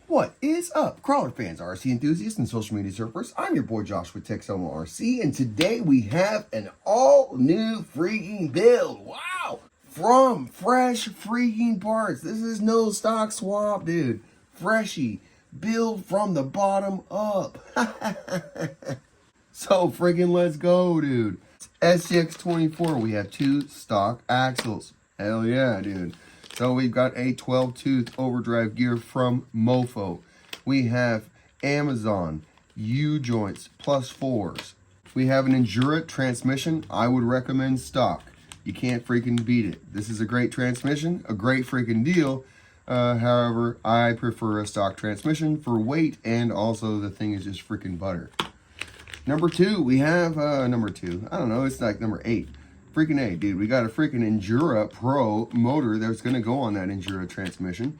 What is up, crawler fans, RC enthusiasts, and social media surfers? I'm your boy Josh with MOFO RC, and today we have an all-new freaking build. Wow! From fresh freaking parts. This is no stock swap, dude. Freshy. Build from the bottom up. So freaking let's go, dude. SCX24, we have 2 stock axles. Hell yeah, dude. So we've got a 12-tooth overdrive gear from MOFO. We have Amazon U-joints +4s. We have an Endura transmission. I would recommend stock. You can't freaking beat it. This is a great transmission, a great freaking deal. However, I prefer a stock transmission for weight, and also the thing is just freaking butter. Number 2, we have, number 2, I don't know, it's like number 8. Freaking A, dude. We got a freaking Endura Pro motor that's going to go on that Endura transmission.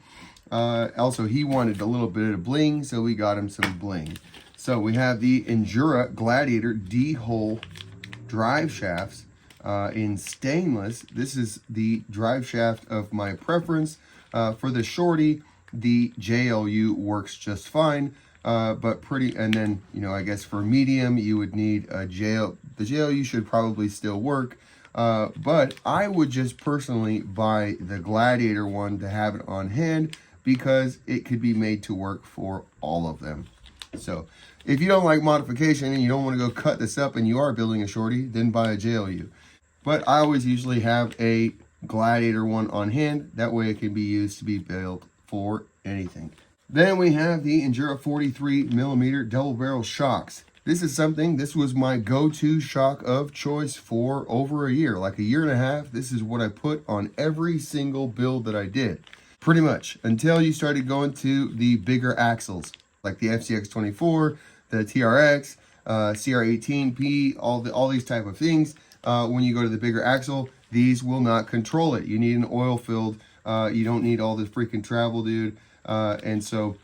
Also, he wanted a little bit of bling, so we got him some bling. So we have the Endura Gladiator D-hole drive shafts in stainless. This is the drive shaft of my preference. For the shorty, the JLU works just fine. But and then, you know, I guess for medium, you would need a the JLU should probably still work. But I would just personally buy the Gladiator one to have it on hand because it could be made to work for all of them. So if you don't like modification and you don't want to go cut this up and you are building a shorty, then buy a JLU. But I always usually have a Gladiator one on hand. That way it can be used to be built for anything. Then we have the Endura 43mm double barrel shocks. This was my go-to shock of choice for over a year, like a year and a half. This is what I put on every single build that I did, pretty much, until you started going to the bigger axles, like the FCX24, the TRX, CR18P, all these type of things. When you go to the bigger axle, these will not control it. You need an oil filled. You don't need all this freaking travel, dude. And so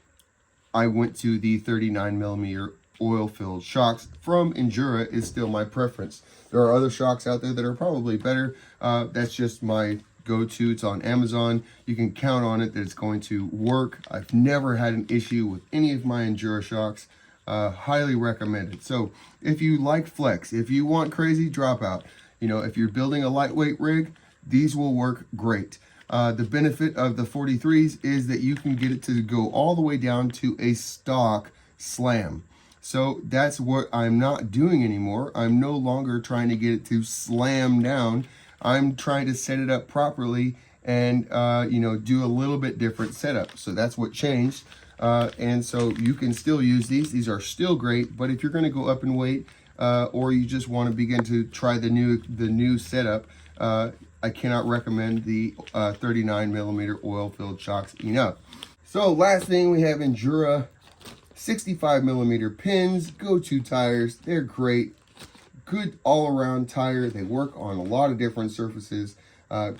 I went to the 39mm oil-filled shocks from Endura is still my preference. There are other shocks out there that are probably better. That's just my go-to. It's on Amazon. You can count on it that it's going to work. I've never had an issue with any of my Endura shocks. Highly recommended. So if you like flex, if you want crazy dropout, you know, if you're building a lightweight rig, these will work great. The benefit of the 43s is that you can get it to go all the way down to a stock slam. So that's what I'm not doing anymore. I'm no longer trying to get it to slam down. I'm trying to set it up properly and, you know, do a little bit different setup. So that's what changed. And so you can still use these. These are still great. But if you're going to go up in weight or you just want to begin to try the new setup, I cannot recommend the 39mm oil-filled shocks enough. So last thing, we have Endura 65mm pins, go-to tires. They're great, good all-around tire. They work on a lot of different surfaces.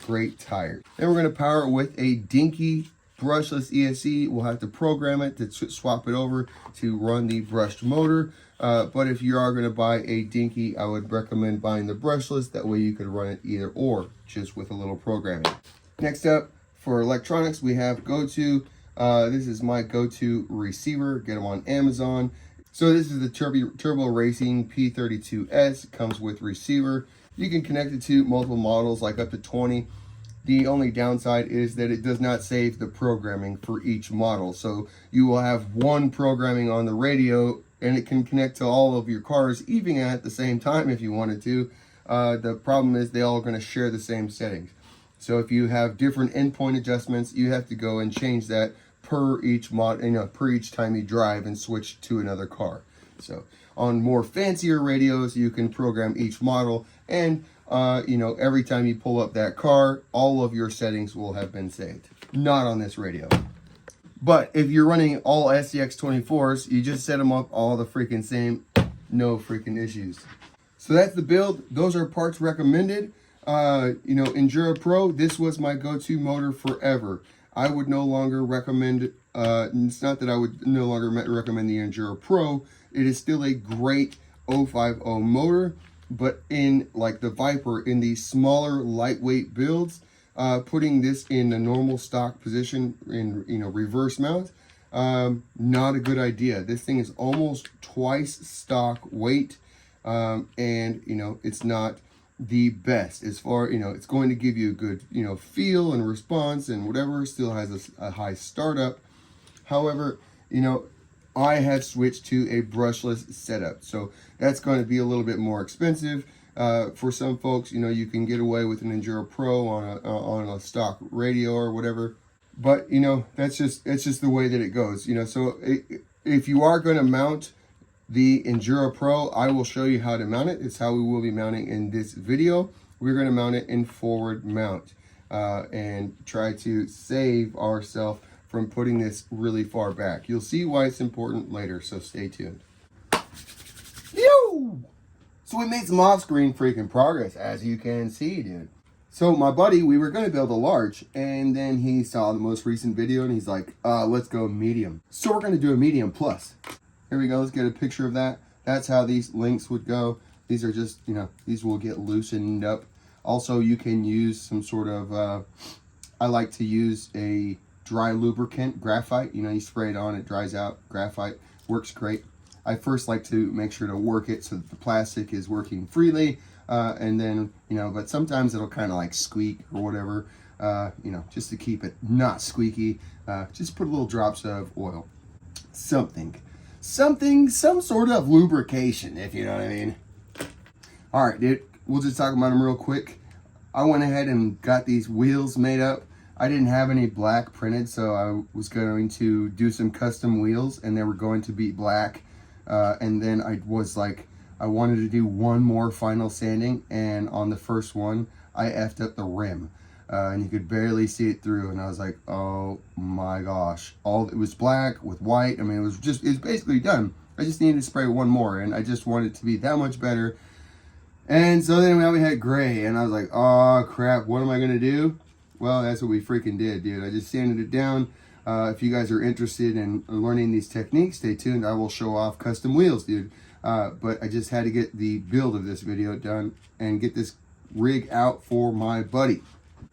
Great tire. Then we're going to power it with a dinky brushless ESC. We'll have to program it to swap it over to run the brushed motor. But if you are going to buy a dinky, I would recommend buying the brushless. That way you could run it either or, just with a little programming. Next up, for electronics, we have go-to. This is my go-to receiver. Get them on Amazon. So this is the Turbo Racing P32S. It comes with receiver. You can connect it to multiple models, like up to 20. The only downside is that it does not save the programming for each model. So you will have one programming on the radio, and it can connect to all of your cars, even at the same time if you wanted to. The problem is they all are going to share the same settings. So if you have different endpoint adjustments, you have to go and change that per each per each time you drive and switch to another car. So on more fancier radios, you can program each model, and you know, every time you pull up that car, all of your settings will have been saved. Not on this radio. But if you're running all SCX24s, you just set them up all the freaking same, no freaking issues. So that's the build. Those are parts recommended. You know, Endura Pro, this was my go-to motor forever. I would no longer recommend, it's not that I would no longer recommend the Endura Pro. It is still a great 050 motor, but in like the Viper, in the smaller lightweight builds, putting this in a normal stock position in, you know, reverse mount, not a good idea. This thing is almost twice stock weight, and you know, it's not the best as far, you know, it's going to give you a good, you know, feel and response and whatever. Still has a high startup. However, you know, I have switched to a brushless setup, so that's going to be a little bit more expensive. For some folks, you know, you can get away with an Enduro Pro on a stock radio or whatever, but you know, it's just the way that it goes, you know. So if you are going to mount the Enduro Pro, I will show you how to mount it. It's how we will be mounting in this video. We're going to mount it in forward mount and try to save ourselves from putting this really far back. You'll see why it's important later, so stay tuned. Yo! So we made some off-screen freaking progress, as you can see, dude. So my buddy, we were going to build a large, and then he saw the most recent video, and he's like, let's go medium. So we're going to do a medium plus. Here we go, let's get a picture of that. That's how these links would go. These are just, you know, these will get loosened up. Also, you can use some sort of, I like to use a dry lubricant, graphite. You know, you spray it on, it dries out. Graphite works great. I first like to make sure to work it so that the plastic is working freely, and then, you know, but sometimes it'll kind of like squeak or whatever, you know, just to keep it not squeaky, just put a little drops of oil. Some sort of lubrication, if you know what I mean. All right, dude, we'll just talk about them real quick. I went ahead and got these wheels made up. I didn't have any black printed, so I was going to do some custom wheels, and they were going to be black. And then I was like, I wanted to do one more final sanding, and on the first one, I effed up the rim. And you could barely see it through, and I was like, oh my gosh. It was black with white. I mean, it was basically done. I just needed to spray one more, and I just wanted it to be that much better. And so then now we had gray, and I was like, oh crap, what am I gonna do? Well, that's what we freaking did, dude. I just sanded it down. If you guys are interested in learning these techniques, stay tuned. I will show off custom wheels, dude. But I just had to get the build of this video done and get this rig out for my buddy.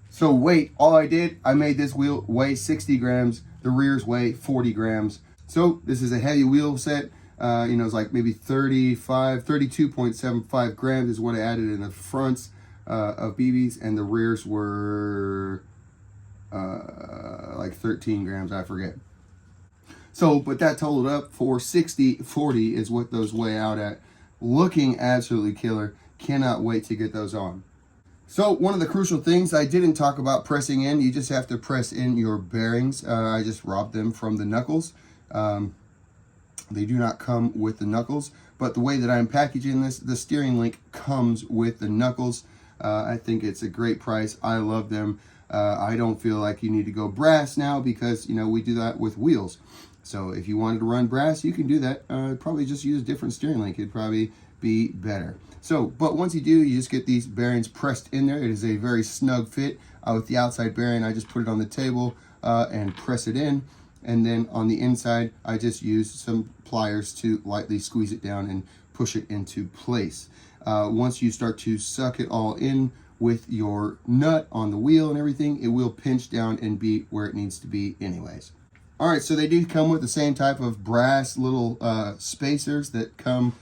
So weight, all I did, I made this wheel weigh 60 grams. The rears weigh 40 grams. So this is a heavy wheel set. You know, it's like maybe 32.75 grams is what I added in the fronts of BBs, and the rears were like 13 grams, I forget. So, but that totaled up for 60/40 is what those weigh out at. Looking absolutely killer. Cannot wait to get those on. So one of the crucial things I didn't talk about pressing in, you just have to press in your bearings. I just robbed them from the knuckles. They do not come with the knuckles, but the way that I'm packaging this, the steering link comes with the knuckles. I think it's a great price. I love them. I don't feel like you need to go brass now because, you know, we do that with wheels. So if you wanted to run brass, you can do that. Probably just use a different steering link. It'd probably be better. So, but once you do, you just get these bearings pressed in there. It is a very snug fit. With the outside bearing, I just put it on the table and press it in. And then on the inside, I just use some pliers to lightly squeeze it down and push it into place. Once you start to suck it all in with your nut on the wheel and everything, it will pinch down and be where it needs to be anyways. All right, so they do come with the same type of brass little spacers that come,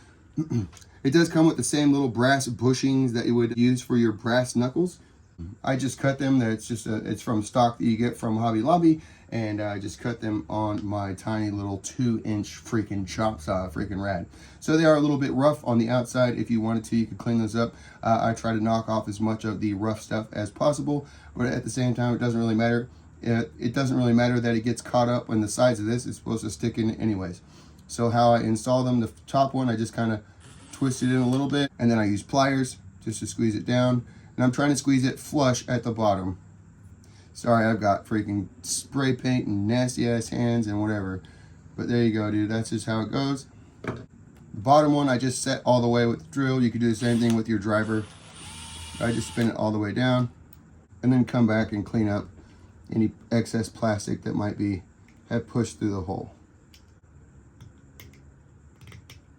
it does come with the same little brass bushings that you would use for your brass knuckles. I just cut them. It's from stock that you get from Hobby Lobby, and I just cut them on my tiny little 2-inch freaking chop saw, freaking rad. So they are a little bit rough on the outside. If you wanted to, you could clean those up. I try to knock off as much of the rough stuff as possible, but at the same time, it doesn't really matter. It doesn't really matter that it gets caught up on the sides of this. It's supposed to stick in anyways. So how I install them, the top one, I just kind of twist it in a little bit, and then I use pliers just to squeeze it down. And I'm trying to squeeze it flush at the bottom. Sorry, I've got freaking spray paint and nasty ass hands and whatever. But there you go, dude. That's just how it goes. The bottom one I just set all the way with the drill. You could do the same thing with your driver. I just spin it all the way down and then come back and clean up any excess plastic that might have pushed through the hole.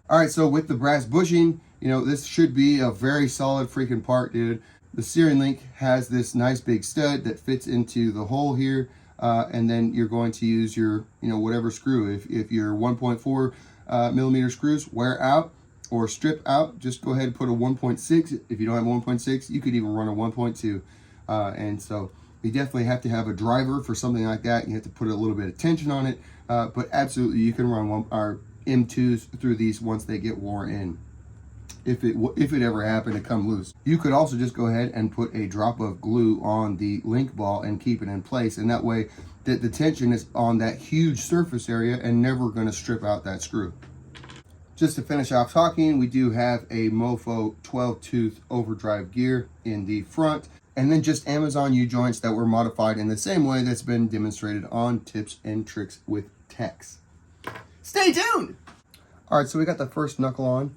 All right, so with the brass bushing, you know, this should be a very solid freaking part, dude. The steering link has this nice big stud that fits into the hole here. and then you're going to use your, whatever screw. If your 1.4 millimeter screws wear out or strip out, just go ahead and put a 1.6. If you don't have 1.6, you could even run a 1.2. And so you definitely have to have a driver for something like that. You have to put a little bit of tension on it, but absolutely you can run our M2s through these once they get worn in, if it ever happened to come loose. You could also just go ahead and put a drop of glue on the link ball and keep it in place, and that way the tension is on that huge surface area and never going to strip out that screw. Just to finish off talking, we do have a MOFO 12-tooth overdrive gear in the front, and then just Amazon U-joints that were modified in the same way that's been demonstrated on Tips and Tricks with Tex. Stay tuned! Alright, so we got the first knuckle on.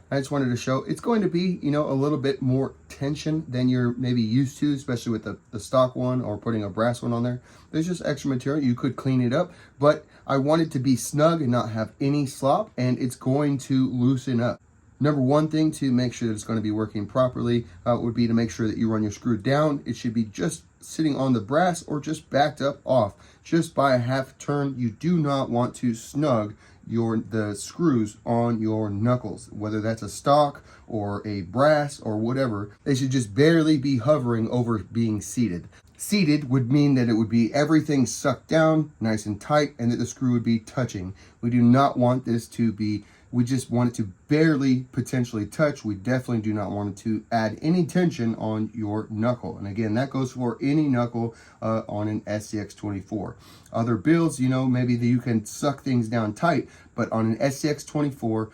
I just wanted to show it's going to be, a little bit more tension than you're maybe used to, especially with the stock one or putting a brass one on there. There's just extra material. You could clean it up, but I want it to be snug and not have any slop, and it's going to loosen up. Number one thing to make sure that it's going to be working properly would be to make sure that you run your screw down. It should be just sitting on the brass or just backed up off. Just by a half turn. You do not want to snug the screws on your knuckles, whether that's a stock or a brass or whatever. They should just barely be hovering over being seated. Seated would mean that it would be everything sucked down nice and tight, and that the screw would be touching. We do not want this to be, we just want it to barely potentially touch. We definitely do not want it to add any tension on your knuckle. And again, that goes for any knuckle on an SCX24. Other builds, maybe that you can suck things down tight, but on an SCX24,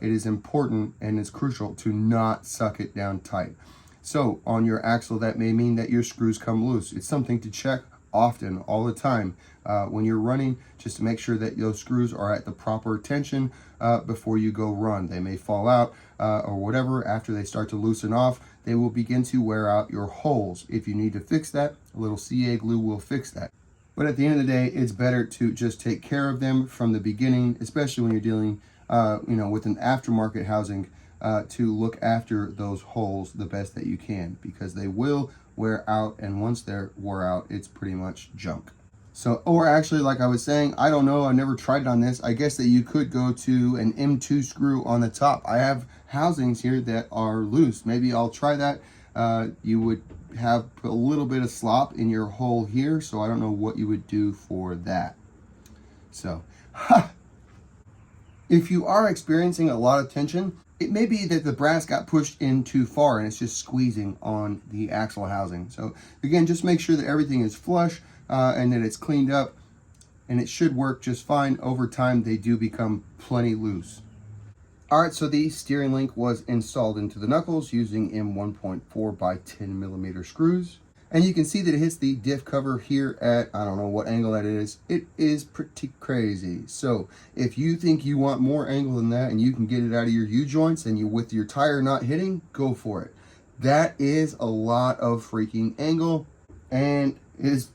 it is important and it's crucial to not suck it down tight. So on your axle, that may mean that your screws come loose. It's something to check often, all the time, when you're running, just to make sure that those screws are at the proper tension before you go run. They may fall out or whatever. After they start to loosen off, they will begin to wear out your holes. If you need to fix that, a little CA glue will fix that. But at the end of the day, it's better to just take care of them from the beginning, especially when you're dealing with an aftermarket housing, to look after those holes the best that you can, because they will wear out, and once they're wore out, it's pretty much junk. So, or actually, like I was saying, I don't know, I never tried it on this. I guess that you could go to an M2 screw on the top. I have housings here that are loose. Maybe I'll try that. You would have a little bit of slop in your hole here, so I don't know what you would do for that. So, if you are experiencing a lot of tension, it may be that the brass got pushed in too far and it's just squeezing on the axle housing. So again, just make sure that everything is flush and that it's cleaned up, and it should work just fine. Over time, they do become plenty loose. Alright, so the steering link was installed into the knuckles using M1.4 by 10 millimeter screws. And you can see that it hits the diff cover here at, I don't know what angle that is. It is pretty crazy. So if you think you want more angle than that and you can get it out of your U-joints and with your tire not hitting, go for it. That is a lot of freaking angle and is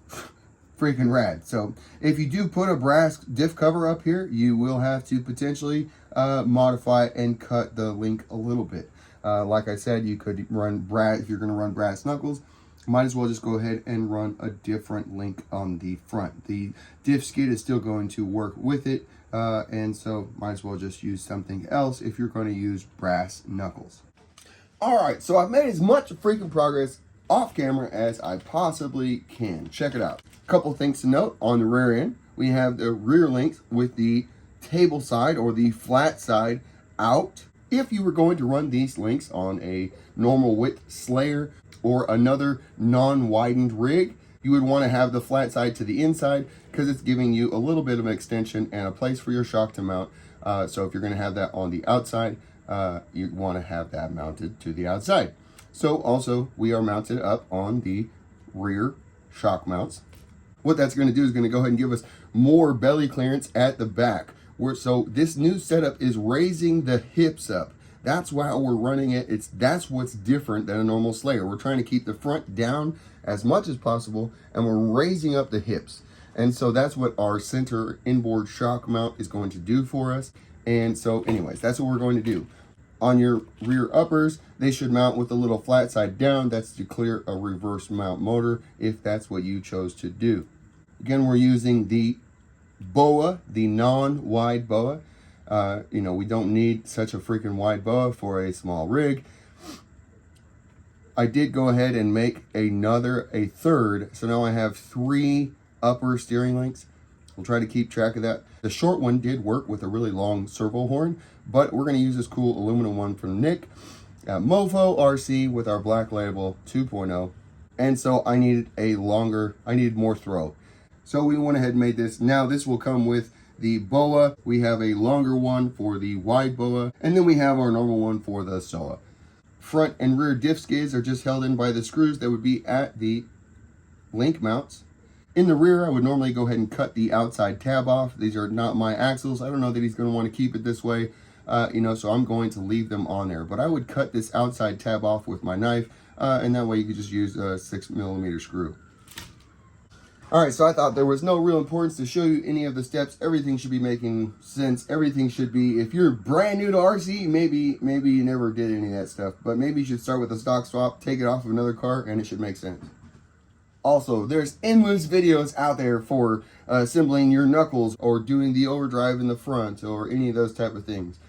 freaking rad. So if you do put a brass diff cover up here, you will have to potentially modify and cut the link a little bit. Like I said, you could run brass, if you're going to run brass knuckles, might as well just go ahead and run a different link on the front. The diff skid is still going to work with it, and so might as well just use something else if you're going to use brass knuckles. Alright, so I've made as much freaking progress off camera as I possibly can. Check it out. A couple things to note. On the rear end, we have the rear links with the table side or the flat side out. If you were going to run these links on a normal width Slayer or another non-widened rig, you would want to have the flat side to the inside, because it's giving you a little bit of an extension and a place for your shock to mount. So if you're going to have that on the outside, you want to have that mounted to the outside. So also, we are mounted up on the rear shock mounts. What that's going to do is going to go ahead and give us more belly clearance at the back. So this new setup is raising the hips up. That's why we're running it. That's what's different than a normal Slayer. We're trying to keep the front down as much as possible, and we're raising up the hips. And so that's what our center inboard shock mount is going to do for us. And so anyways, that's what we're going to do. On your rear uppers, they should mount with a little flat side down. That's to clear a reverse mount motor if that's what you chose to do. Again, we're using the boa, the non-wide boa. You know, we don't need such a freaking wide boa for a small rig. I did go ahead and make a third, so now I have 3 upper steering links. We'll try to keep track of that. The short one did work with a really long servo horn, but we're going to use this cool aluminum one from Nick at MOFO RC with our Black Label 2.0. And so I needed more throw. So we went ahead and made this. Now this will come with the boa. We have a longer one for the wide boa, and then we have our normal one for the SOA. Front and rear diff skids are just held in by the screws that would be at the link mounts. In the rear, I would normally go ahead and cut the outside tab off. These are not my axles. I don't know that he's going to want to keep it this way, you know, so I'm going to leave them on there. But I would cut this outside tab off with my knife, and that way you could just use a 6mm screw. All right, so I thought there was no real importance to show you any of the steps. Everything should be making sense. Everything should be, if you're brand new to RC, maybe you never did any of that stuff, but maybe you should start with a stock swap, take it off of another car, and it should make sense. Also, there's endless videos out there for assembling your knuckles or doing the overdrive in the front or any of those type of things.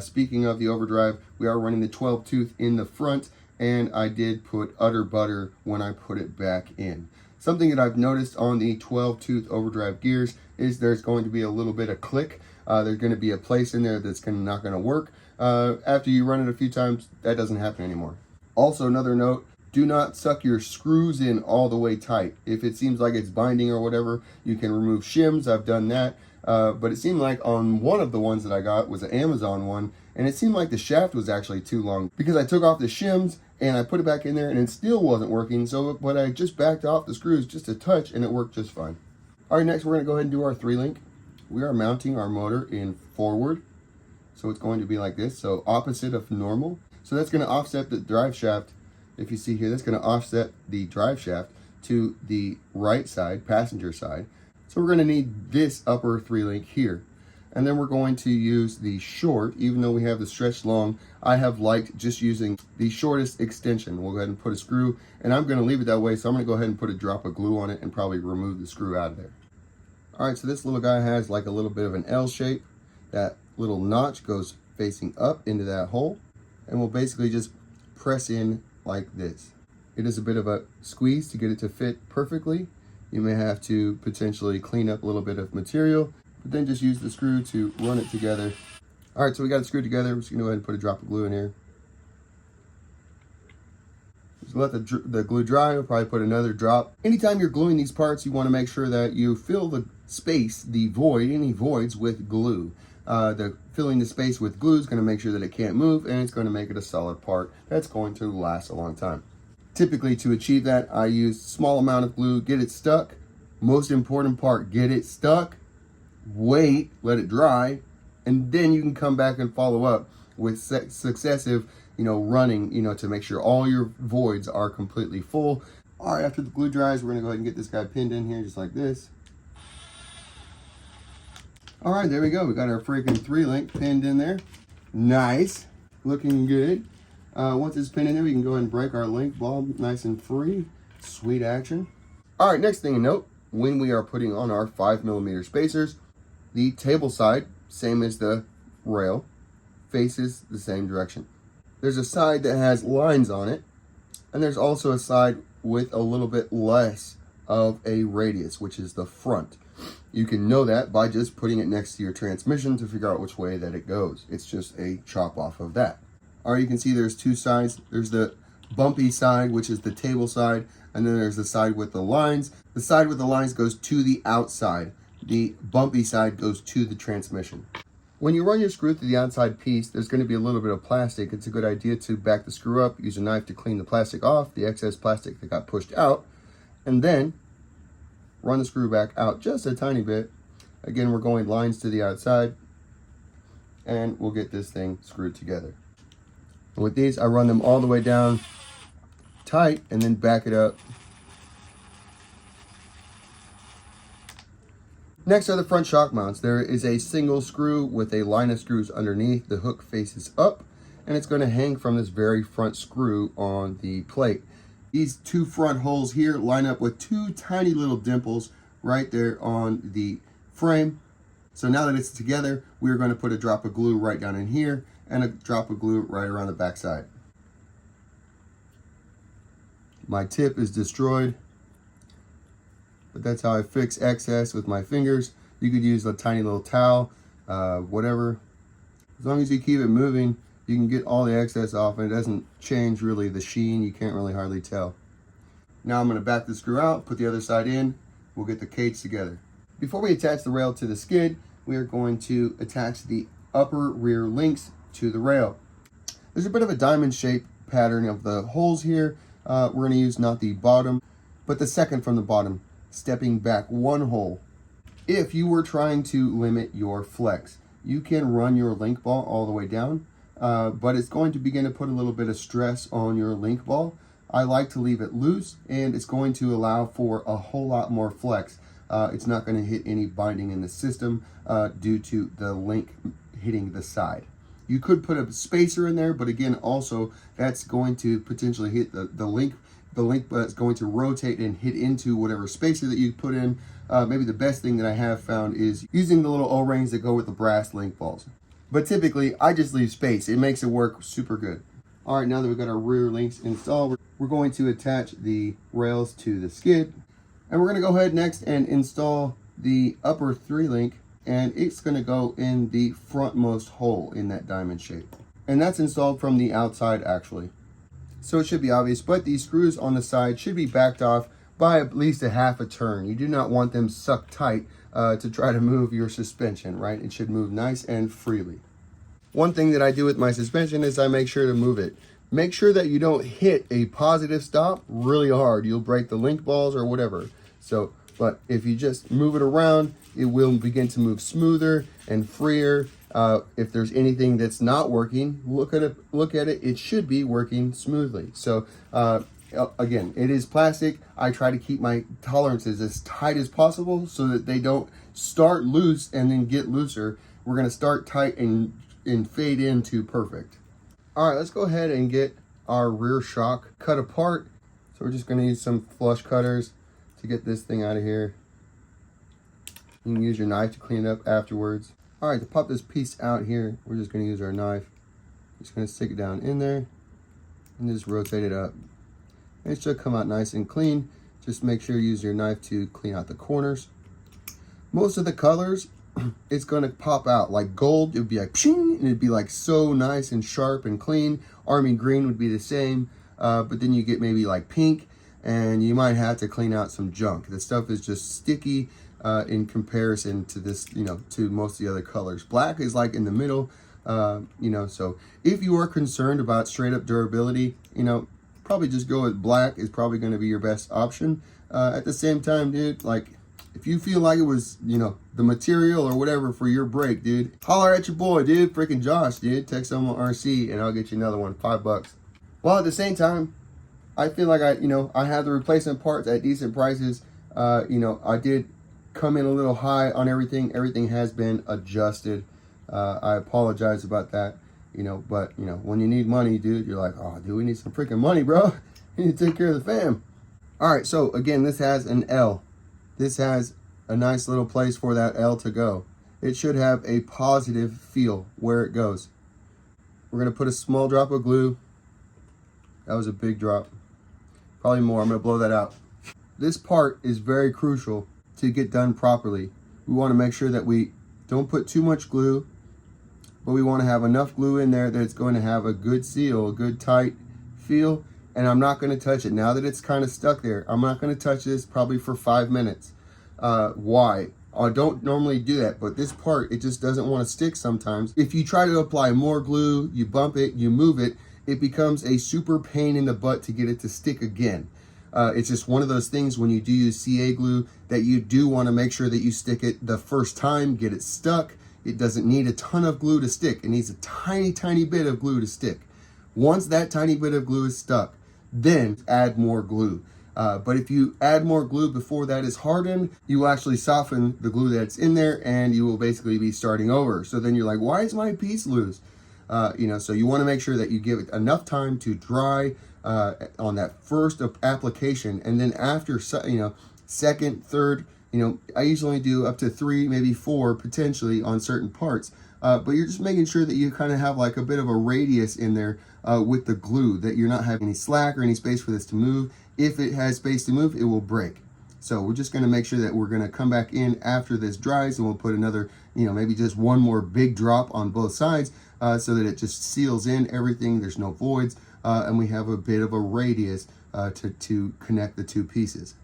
Speaking of the overdrive, we are running the 12 tooth in the front, and I did put utter butter when I put it back in. Something that I've noticed on the 12 tooth overdrive gears is there's going to be a little bit of click. There's going to be a place in there that's not going to work. After you run it a few times, that doesn't happen anymore. Also, another note, do not suck your screws in all the way tight. If it seems like it's binding or whatever, you can remove shims. I've done that. But it seemed like on one of the ones that I got was an Amazon one, and it seemed like the shaft was actually too long because I took off the shims and I put it back in there and it still wasn't working. But I just backed off the screws just a touch and it worked just fine. All right, next we're going to go ahead and do our 3-link. We are mounting our motor in forward. So it's going to be like this, so opposite of normal. So that's going to offset the drive shaft. If you see here, that's going to offset the drive shaft to the right side, passenger side. So we're going to need this upper 3-link here. And then we're going to use the short, even though we have the stretch long, I have liked just using the shortest extension. We'll go ahead and put a screw, and I'm going to leave it that way, so I'm going to go ahead and put a drop of glue on it and probably remove the screw out of there. All right, so this little guy has like a little bit of an L shape. That little notch goes facing up into that hole, and we'll basically just press in like this. It is a bit of a squeeze to get it to fit perfectly. You may have to potentially clean up a little bit of material, but then just use the screw to run it together. All right, so we got it screwed together. We're just gonna go ahead and put a drop of glue in here. Just let the glue dry. We'll probably put another drop. Anytime you're gluing these parts, you wanna make sure that you fill the space, the void, any voids with glue. Filling the space with glue is gonna make sure that it can't move, and it's gonna make it a solid part that's going to last a long time. Typically, to achieve that, I use a small amount of glue, get it stuck. Most important part, get it stuck, wait, let it dry, and then you can come back and follow up with successive, running, to make sure all your voids are completely full. All right, after the glue dries, we're gonna go ahead and get this guy pinned in here just like this. All right, there we go. We got our freaking 3-link pinned in there. Nice, looking good. Once it's pinned in there, we can go ahead and break our link bulb nice and free. Sweet action. All right, next thing to note, when we are putting on our 5mm spacers, the table side, same as the rail, faces the same direction. There's a side that has lines on it, and there's also a side with a little bit less of a radius, which is the front. You can know that by just putting it next to your transmission to figure out which way that it goes. It's just a chop off of that. All right, you can see there's 2 sides. There's the bumpy side, which is the table side, and then there's the side with the lines. The side with the lines goes to the outside. The bumpy side goes to the transmission. When you run your screw through the outside piece, there's going to be a little bit of plastic. It's a good idea to back the screw up, use a knife to clean the plastic off, the excess plastic that got pushed out, and then run the screw back out just a tiny bit. Again, we're going lines to the outside, and we'll get this thing screwed together. And with these, I run them all the way down tight and then back it up. Next are the front shock mounts. There is a single screw with a line of screws underneath. The hook faces up, and it's going to hang from this very front screw on the plate. These 2 front holes here line up with 2 tiny little dimples right there on the frame. So now that it's together, we're going to put a drop of glue right down in here and a drop of glue right around the back side. My tip is destroyed, but that's how I fix excess with my fingers. You could use a tiny little towel, whatever. As long as you keep it moving, you can get all the excess off and it doesn't change really the sheen. You can't really hardly tell. Now I'm going to back the screw out, put the other side in. We'll get the cage together. Before we attach the rail to the skid, we are going to attach the upper rear links to the rail. There's a bit of a diamond shape pattern of the holes here. We're going to use not the bottom, but the second from the bottom, stepping back one hole. If you were trying to limit your flex, you can run your link ball all the way down, but it's going to begin to put a little bit of stress on your link ball. I like to leave it loose, and it's going to allow for a whole lot more flex. It's not going to hit any binding in the system due to the link hitting the side. You could put a spacer in there, but again, also that's going to potentially hit the link. The link is going to rotate and hit into whatever spacer that you put in. Maybe the best thing that I have found is using the little O-rings that go with the brass link balls. But typically, I just leave space. It makes it work super good. All right, now that we've got our rear links installed, we're going to attach the rails to the skid. And we're going to go ahead next and install the upper 3-link, and it's going to go in the frontmost hole in that diamond shape. And that's installed from the outside actually. So it should be obvious, but these screws on the side should be backed off by at least a half a turn. You do not want them sucked tight to try to move your suspension, right? It should move nice and freely. One thing that I do with my suspension is I make sure to move it. Make sure that you don't hit a positive stop really hard. You'll break the link balls or whatever. So, but if you just move it around, it will begin to move smoother and freer. If there's anything that's not working, look at it. It should be working smoothly. So again, it is plastic. I try to keep my tolerances as tight as possible so that they don't start loose and then get looser. We're going to start tight and fade into perfect. All right, let's go ahead and get our rear shock cut apart. So we're just going to use some flush cutters to get this thing out of here. You can use your knife to clean it up afterwards. All right, to pop this piece out here, we're just going to use our knife. Just going to stick it down in there and just rotate it up. And it should come out nice and clean. Just make sure you use your knife to clean out the corners. Most of the colors, it's going to pop out. Like gold, it would be like pshing, and it'd be like so nice and sharp and clean. Army green would be the same, but then you get maybe like pink, and you might have to clean out some junk. This stuff is just sticky in comparison to this, to most of the other colors. Black is like in the middle, so if you are concerned about straight up durability, probably just go with black is probably going to be your best option. At the same time, dude, like if you feel like it was, the material or whatever for your brake, dude, holler at your boy, dude, freaking Josh, dude, text MOFO RC and I'll get you another one, $5. Well, at the same time, I feel like I have the replacement parts at decent prices. I did come in a little high on everything. Everything has been adjusted. I apologize about that, but when you need money, dude, you're like, oh, dude, we need some freaking money, bro. You need to take care of the fam. All right, so again, this has an L. This has a nice little place for that L to go. It should have a positive feel where it goes. We're gonna put a small drop of glue. That was a big drop. Probably more. I'm gonna blow that out. This part is very crucial to get done properly. We want to make sure that we don't put too much glue, but we want to have enough glue in there that it's going to have a good seal, a good tight feel. And I'm not going to touch it. Now that it's kind of stuck there, I'm not going to touch this probably for 5 minutes. Why? I don't normally do that, but this part, it just doesn't want to stick sometimes. If you try to apply more glue, you bump it, you move it, it becomes a super pain in the butt to get it to stick again. It's just one of those things when you do use CA glue that you do want to make sure that you stick it the first time, get it stuck. It doesn't need a ton of glue to stick. It needs a tiny, tiny bit of glue to stick. Once that tiny bit of glue is stuck, then add more glue. But if you add more glue before that is hardened, you will actually soften the glue that's in there and you will basically be starting over. So then you're like, why is my piece loose? So you want to make sure that you give it enough time to dry on that first application. And then after, second, third, You know, I usually do up to 3, maybe 4 potentially on certain parts. But you're just making sure that you kind of have like a bit of a radius in there with the glue, that you're not having any slack or any space for this to move. If it has space to move, it will break. So we're just going to make sure that we're going to come back in after this dries, and we'll put another, you know, maybe just one more big drop on both sides so that it just seals in everything. There's no voids, and we have a bit of a radius to connect the two pieces.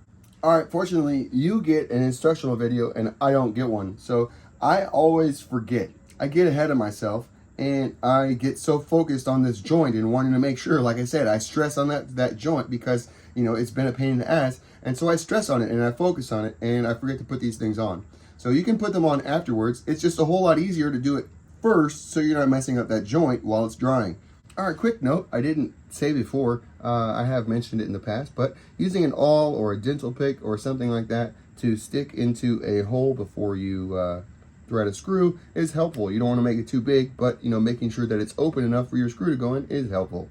All right, fortunately, you get an instructional video and I don't get one. So I always forget. I get ahead of myself and I get so focused on this joint and wanting to make sure, like I said, I stress on that joint because, you know, it's been a pain in the ass. And so I stress on it and I focus on it and I forget to put these things on. So you can put them on afterwards. It's just a whole lot easier to do it first so you're not messing up that joint while it's drying. All right, quick note, I didn't say before, I have mentioned it in the past, but using an awl or a dental pick or something like that to stick into a hole before you thread a screw is helpful. You don't want to make it too big, but you know, making sure that it's open enough for your screw to go in is helpful,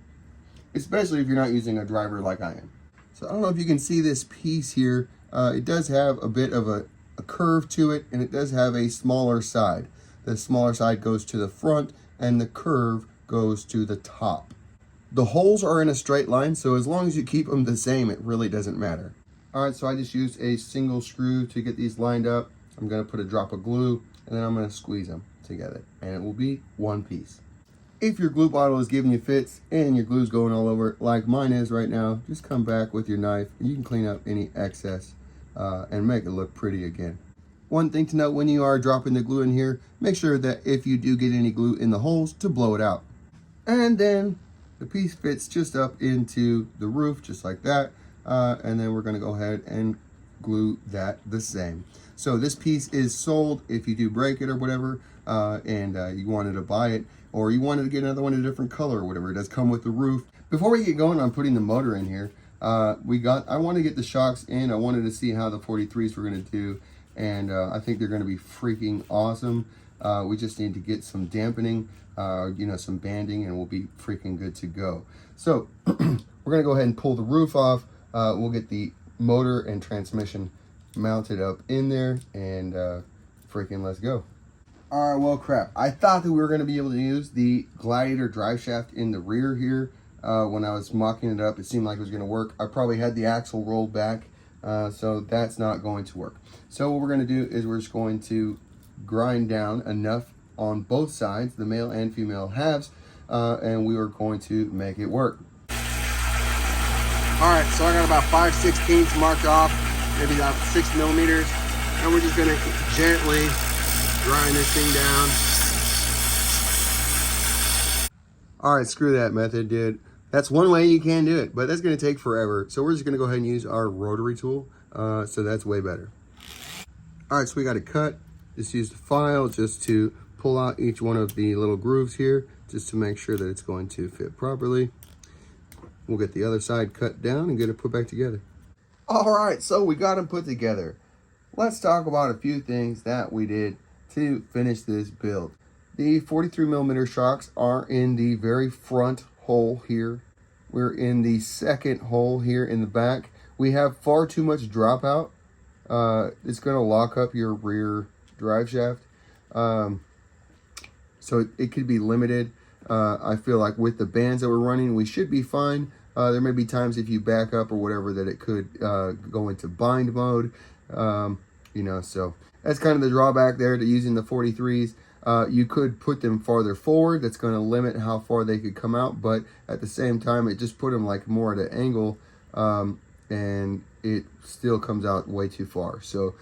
especially if you're not using a driver like I am. So I don't know if you can see this piece here. It does have a bit of a curve to it, and it does have a smaller side. The smaller side goes to the front and the curve goes to the top. The holes are in a straight line, so as long as you keep them the same, it really doesn't matter. All right, so I just used a single screw to get these lined up. I'm gonna put a drop of glue and then I'm gonna squeeze them together and it will be one piece. If your glue bottle is giving you fits and your glue's going all over like mine is right now, just come back with your knife and you can clean up any excess and make it look pretty again. One thing to note when you are dropping the glue in here, make sure that if you do get any glue in the holes, to blow it out. And then the piece fits just up into the roof, just like that. And then we're gonna go ahead and glue that the same. So this piece is sold if you do break it or whatever, and you wanted to buy it, or you wanted to get another one in a different color or whatever. It does come with the roof. Before we get going on putting the motor in here, I want to get the shocks in. I wanted to see how the 43s were gonna do, and I think they're gonna be freaking awesome. We just need to get some dampening, you know, some banding, and we'll be freaking good to go. So we're gonna go ahead and pull the roof off. We'll get the motor and transmission mounted up in there, and freaking let's go. All right, well, crap. I thought that we were gonna be able to use the Gladiator drive shaft in the rear here. When I was mocking it up, it seemed like it was gonna work. I probably had the axle rolled back, so that's not going to work. So what we're gonna do is we're just going to grind down enough on both sides, the male and female halves, and we are going to make it work. All right, so I got about 5/16 marked off, maybe about 6 millimeters, and we're just gonna gently grind this thing down. All right, screw that method, dude. That's one way you can do it, but that's gonna take forever. So we're just gonna go ahead and use our rotary tool, so that's way better. All right, so we got a cut. Just use the file just to pull out each one of the little grooves here, just to make sure that it's going to fit properly. We'll get the other side cut down and get it put back together. All right, so we got them put together. Let's talk about a few things that we did to finish this build. The 43mm shocks are in the very front hole here. We're in the second hole here in the back. We have far too much dropout. It's gonna lock up your rear drive shaft. So it could be limited. I feel like with the bands that we're running, we should be fine. There may be times if you back up or whatever that it could go into bind mode. You know, so that's kind of the drawback there to using the 43s. You could put them farther forward. That's going to limit how far they could come out, but at the same time, it just put them like more at an angle, and it still comes out way too far. So,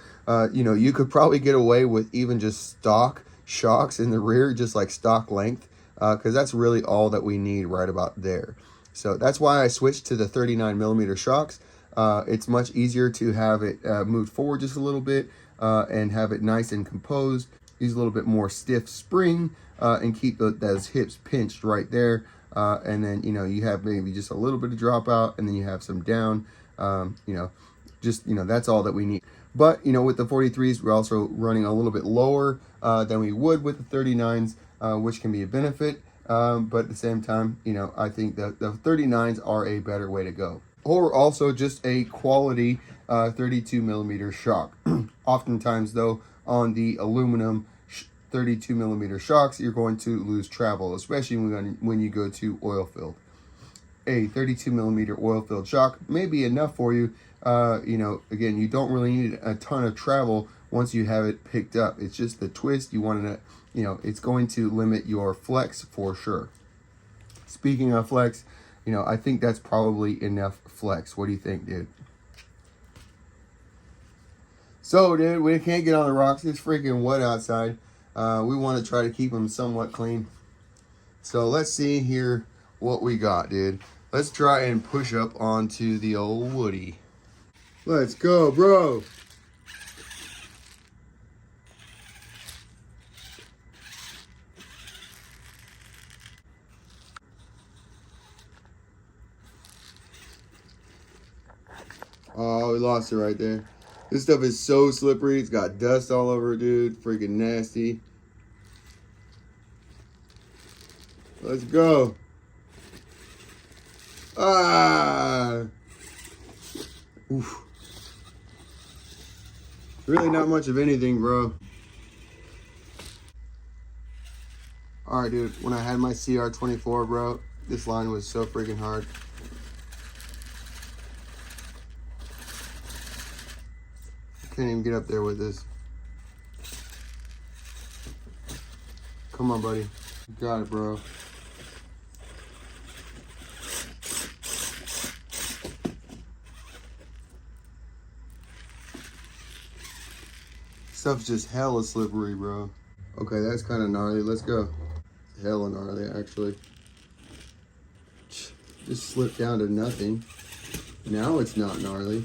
you know, you could probably get away with even just stock shocks in the rear, just like stock length, because that's really all that we need right about there. So that's why I switched to the 39mm shocks. It's much easier to have it moved forward just a little bit and have it nice and composed. Use a little bit more stiff spring and keep those hips pinched right there. And then, you know, you have maybe just a little bit of dropout, and then you have some down. You know, just, you know, that's all that we need. But, you know, with the 43s, we're also running a little bit lower than we would with the 39s, which can be a benefit. But at the same time, you know, I think that the 39s are a better way to go. Or also just a quality 32 millimeter shock. Oftentimes though, on the aluminum 32 millimeter shocks, you're going to lose travel, especially when you go to oil field. A 32 millimeter oil filled shock may be enough for you. You know, again, you don't really need a ton of travel once you have it picked up. It's just the twist you want to, you know, it's going to limit your flex for sure. Speaking of flex, you know, I think that's probably enough flex. What do you think, dude? So, dude, we can't get on the rocks. It's freaking wet outside. We want to try to keep them somewhat clean. So let's see here what we got, dude. Let's try and push up onto the old Woody. Let's go, bro. Oh, we lost it right there. This stuff is so slippery. It's got dust all over it, dude. Freaking nasty. Let's go. Ah. Oof. Really not much of anything, bro. Alright, dude. When I had my CR24, bro, this line was so freaking hard. Can't even get up there with this. Come on, buddy. You got it, bro. Stuff's just hella slippery, bro. Okay, that's kind of gnarly. Let's go. Hella gnarly, actually. Just slipped down to nothing. Now it's not gnarly.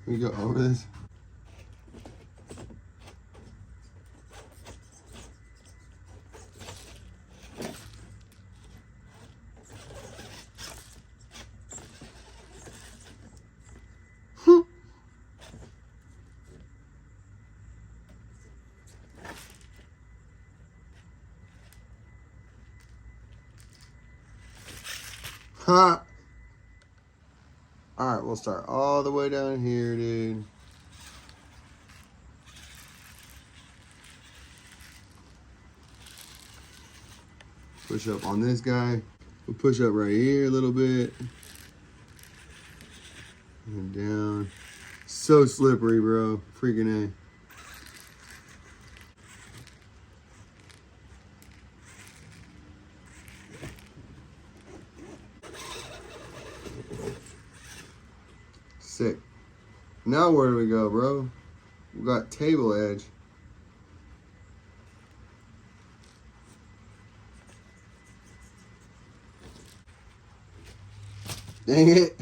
Can we go over this? Ha! Alright, we'll start all the way down here, dude. Push up on this guy. We'll push up right here a little bit. And down. So slippery, bro. Freaking A. Sick. Now where do we go, bro? We got table edge. Dang it.